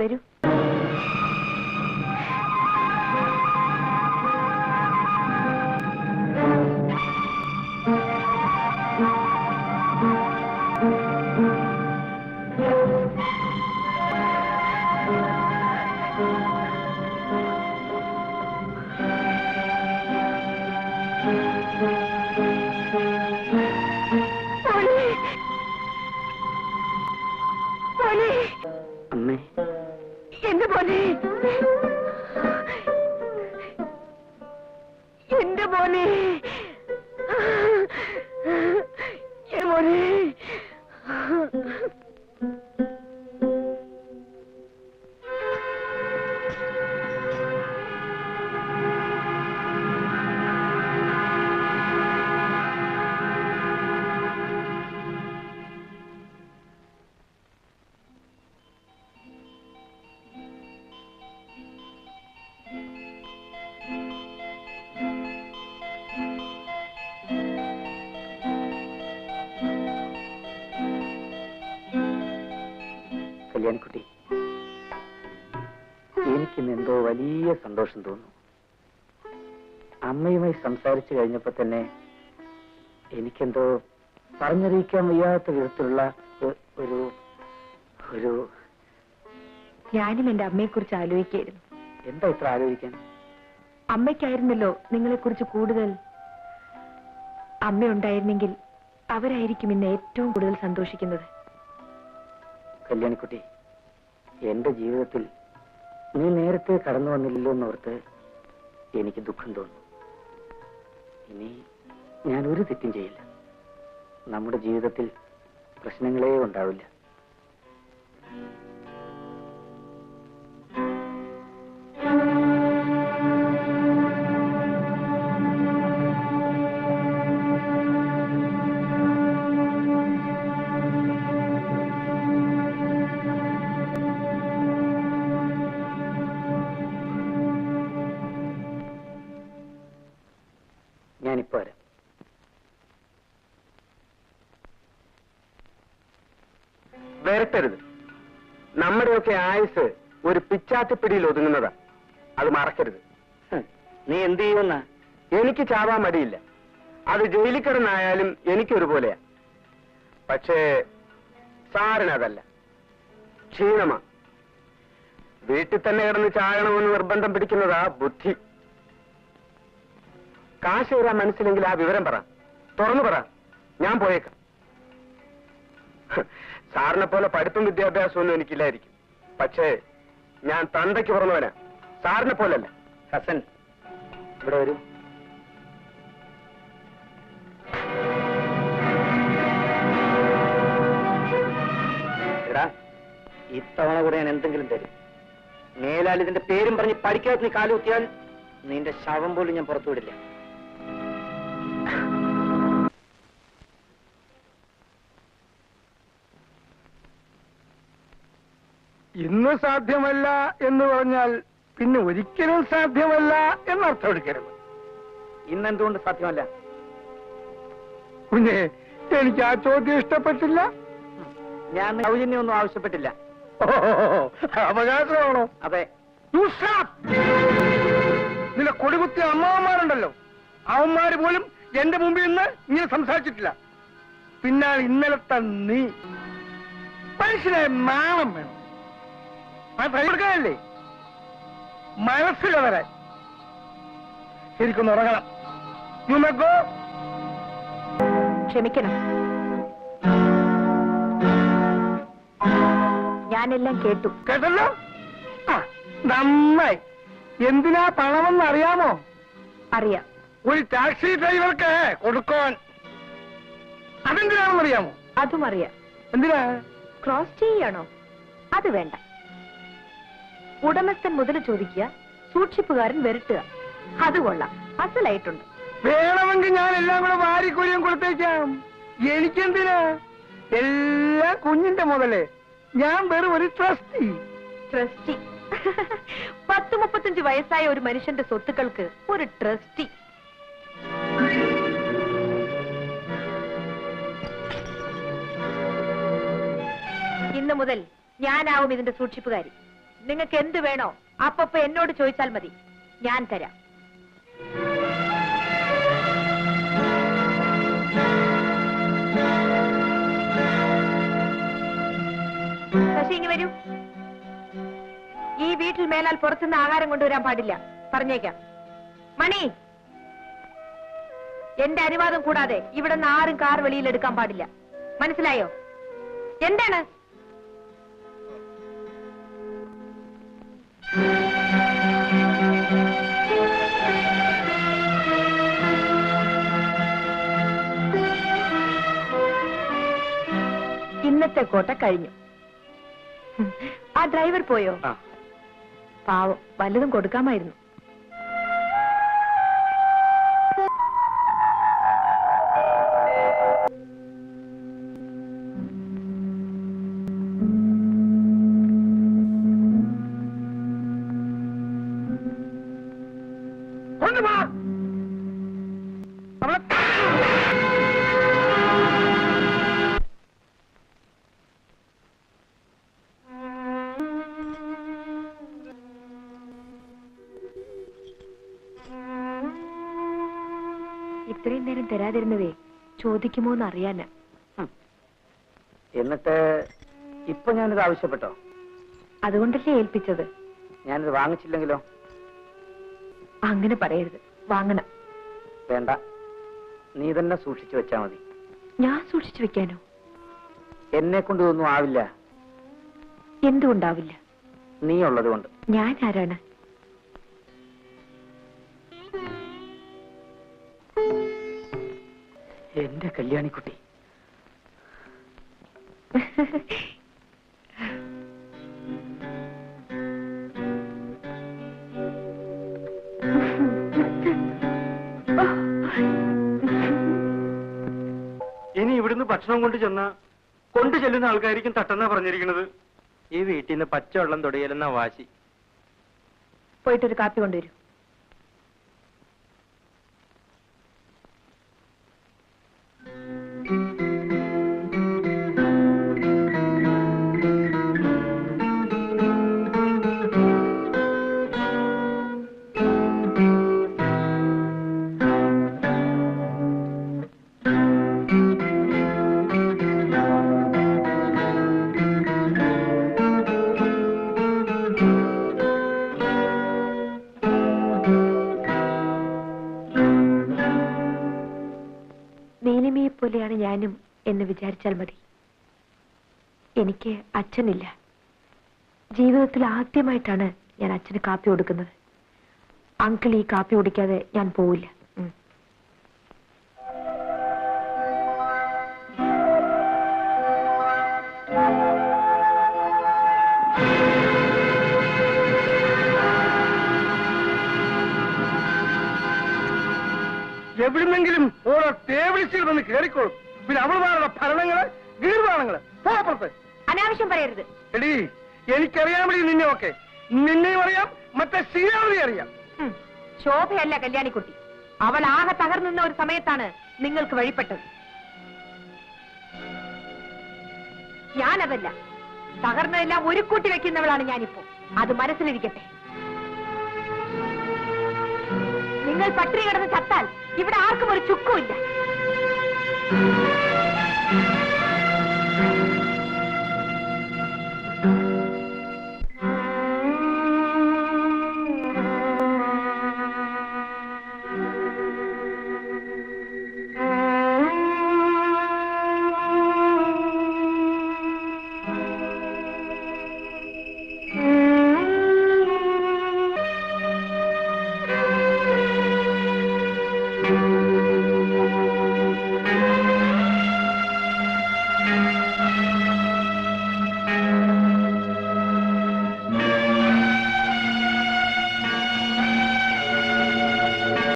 വരൂ. എന്റെ മോനെ, എന്റെ മോനെ, മോനെ. കല്യാണിക്കുട്ടി, എനിക്കിന്ന് എന്തോ വലിയ സന്തോഷം തോന്നുന്നു. അമ്മയുമായി സംസാരിച്ചു കഴിഞ്ഞപ്പോ തന്നെ എനിക്കെന്തോ പറഞ്ഞറിയിക്കാൻ വയ്യാത്ത വിധത്തിലുള്ള ഒരു ഒരു ഞാനും എന്റെ അമ്മയെക്കുറിച്ച് ആലോചിക്കായിരുന്നു. എന്താ ഇത്ര ആലോചിക്കാൻ? അമ്മയ്ക്കായിരുന്നല്ലോ നിങ്ങളെക്കുറിച്ച് കൂടുതൽ. അമ്മയുണ്ടായിരുന്നെങ്കിൽ അവരായിരിക്കും ഇന്ന് ഏറ്റവും കൂടുതൽ സന്തോഷിക്കുന്നത്. കല്യാണിക്കുട്ടി, എന്റെ ജീവിതത്തിൽ നീ നേരത്തെ കടന്നു വന്നില്ലല്ലോ എന്നോർത്ത് എനിക്ക് ദുഃഖം തോന്നുന്നു. ഇനി ഞാൻ ഒരു തെറ്റും ചെയ്യില്ല. നമ്മുടെ ജീവിതത്തിൽ പ്രശ്നങ്ങളേ ഉണ്ടാവില്ല. ഞാനിപ്പോ വരാം. വരട്ടരുത്. നമ്മുടെയൊക്കെ ആയുസ് ഒരു പിച്ചാത്തിപ്പിടിയിൽ ഒതുങ്ങുന്നതാ. അത് മറക്കരുത്. നീ എന്ത് ചെയ്യുന്ന? എനിക്ക് ചാവാൻ മടിയില്ല. അത് ജയിലിൽ കിടന്നായാലും എനിക്കൊരുപോലെയാ. പക്ഷേ സാറിനതല്ല, ക്ഷീണമാ. വീട്ടിൽ തന്നെ കിടന്ന് ചാകണമെന്ന് നിർബന്ധം പിടിക്കുന്നതാ ബുദ്ധി. കാശ് തരാൻ മനസ്സിലെങ്കിൽ ആ വിവരം പറ, തുറന്നു പറ, ഞാൻ പോയേക്കാം. സാറിനെ പോലെ പഠിപ്പും വിദ്യാഭ്യാസവും ഒന്നും എനിക്കില്ലായിരിക്കും. പക്ഷേ ഞാൻ തന്തയ്ക്ക് പറഞ്ഞവനാ, സാറിനെ പോലല്ല. ഹസൻ, ഇവിടെ വരൂ. എടാ, ഇത്തവണ കൂടെ ഞാൻ എന്തെങ്കിലും തരും. മേലാൽ ഇതിന്റെ പേരും പറഞ്ഞ് പഠിക്കാത്ത നീ കാലുകുത്തിയാൽ നിന്റെ ശവം പോലും ഞാൻ പുറത്തുവിടില്ല. ഇന്ന് സാധ്യമല്ല എന്ന് പറഞ്ഞാൽ പിന്നെ ഒരിക്കലും സാധ്യമല്ല എന്നർത്ഥം എടുക്കരുത്. ഇന്നെന്തുകൊണ്ട് സാധ്യമല്ല? കുഞ്ഞെ, എനിക്ക് ആ ചോദ്യം ഇഷ്ടപ്പെട്ടില്ല. ഞാൻ സൗജന്യമൊന്നും ആവശ്യപ്പെട്ടില്ല. അവകാശമാണോ? അതെ. നിന്റെ കൊടികുത്തിയ അമ്മാവന്മാരുണ്ടല്ലോ, അവന്മാര് പോലും എന്റെ മുമ്പിൽ നിന്ന് ഇങ്ങനെ സംസാരിച്ചിട്ടില്ല. പിന്നെ ഇന്നലത്തെ നീ മനുഷ്യനെ നാണം വേണം. ല്ലേ മനസ്സിലെ വരാൻ. ശരിക്കൊന്ന് ഉറങ്ങണം. ക്ഷമിക്കണം, ഞാനെല്ലാം കേട്ടു. കേട്ടല്ലോ? നന്നായി. എന്തിനാ പണമെന്ന് അറിയാമോ? അറിയാം. ഒരു ടാക്സി ഡ്രൈവർക്ക് കൊടുക്കാൻ. അതെന്തിനാണെന്ന് അറിയാമോ? അതും അറിയാം. എന്തിനാ? ക്രോസ് ചെയ്യാണോ? അത് വേണ്ട. ഉടമസ്ഥൻ മുതൽ ചോദിക്കുക, സൂക്ഷിപ്പുകാരൻ വരട്ടുക. അത് കൊള്ളാം, അസലായിട്ടുണ്ട്. വേണമെങ്കിൽ ഞാൻ എല്ലാം കൂടെ വാരിക്കൂലിയും കൊടുത്തേക്കാം. എനിക്കെന്തിനാ? എല്ലാം കുഞ്ഞിന്റെ മുതലേ. ഞാൻ വെറും ഒരു ട്രസ്റ്റി. ട്രസ്റ്റി? 10-35 വയസ്സായ ഒരു മനുഷ്യന്റെ സ്വത്തുക്കൾക്ക് ഒരു ട്രസ്റ്റി? ഇന്നു മുതൽ ഞാനാവും ഇതിന്റെ സൂക്ഷിപ്പുകാരി. നിങ്ങൾക്ക് എന്ത് വേണോ അപ്പപ്പ എന്നോട് ചോദിച്ചാൽ മതി, ഞാൻ തരാം. ശശി ഇനി വരൂ. ഈ വീട്ടിൽ മേലാൽ പുറത്തുനിന്ന് ആഹാരം കൊണ്ടുവരാൻ പാടില്ല, പറഞ്ഞേക്കാം. മണി, എന്റെ അനുവാദം കൂടാതെ ഇവിടെ നിന്ന് ആരും കാർ വെളിയിൽ എടുക്കാൻ പാടില്ല, മനസ്സിലായോ? എന്താണ്? ഇന്നത്തെ കോട്ട കഴിഞ്ഞു. ആ ഡ്രൈവർ പോയോ? പാവം, വല്ലതും കൊടുക്കാമായിരുന്നു. ഇത്രയും നേരം തരാതിരുന്നതേ ചോദിക്കുമോ എന്ന് അറിയാനാ. എന്നിട്ട് ഇപ്പൊ ഞാനിത് ആവശ്യപ്പെട്ടോ? അതുകൊണ്ടല്ലേ ഏൽപ്പിച്ചത്. ഞാനിത് വാങ്ങിച്ചില്ലെങ്കിലോ? അങ്ങനെ പറയരുത്, വാങ്ങണം. വേണ്ട, നീ തന്നെ സൂക്ഷിച്ചു വെച്ചാ മതി. ഞാൻ സൂക്ഷിച്ചു വെക്കാനോ? എന്നെ കൊണ്ട് ഇതൊന്നും ആവില്ല. എന്തുകൊണ്ടാവില്ല? നീ ഉള്ളത് കൊണ്ട്. ഞാൻ ആരാണ്? എന്റെ കല്യാണിക്കുട്ടി. ഇനി ഇവിടുന്ന് ഭക്ഷണം കൊണ്ട് ചെല്ലുന്ന ആൾക്കാരിക്കും തട്ടെന്നാ പറഞ്ഞിരിക്കുന്നത്. ഈ വീട്ടിൽ നിന്ന് പച്ചവെള്ളം തൊടിയലെന്ന വാശി. പോയിട്ടൊരു കാപ്പി കൊണ്ടുവരൂ. പോലെയാണ് ഞാനും എന്ന് വിചാരിച്ചാൽ മതി. എനിക്ക് അച്ഛനില്ല. ജീവിതത്തിൽ ആദ്യമായിട്ടാണ് ഞാൻ അച്ഛന് കാപ്പി കൊടുക്കുന്നത്. അങ്കിൾ ഈ കാപ്പി കുടിക്കാതെ ഞാൻ പോവില്ല. എവിടുന്നെങ്കിലും ഓരോ ടേബിൾസിൽ വന്ന് കയറിക്കോളും. പിന്നെ അവളുമാരുടെ ഭരണങ്ങള് വീർവാണങ്ങള് പോപ്പുറത്ത് അനാവശ്യം പറയരുത്. എടീ, എനിക്കറിയാമടി നിന്നെ. ഒക്കെ നിന്നെയും അറിയാം, മറ്റേ ശ്രീരാമതി അറിയാം. ശോഭയല്ല കല്യാണിക്കുട്ടി. അവൾ ആകെ തകർന്നുന്ന ഒരു സമയത്താണ് നിങ്ങൾക്ക് വഴിപ്പെട്ടത്. ഞാനതല്ല, തകർന്നതെല്ലാം ഒരു കൂട്ടി വെക്കുന്നവളാണ് ഞാനിപ്പോ. അത് മനസ്സിലിരിക്കട്ടെ. നിങ്ങൾ പട്ടിണി കിടന്ന് ചത്താൽ ഇവിടെ ആർക്കും ഒരു ചുക്കുമില്ല.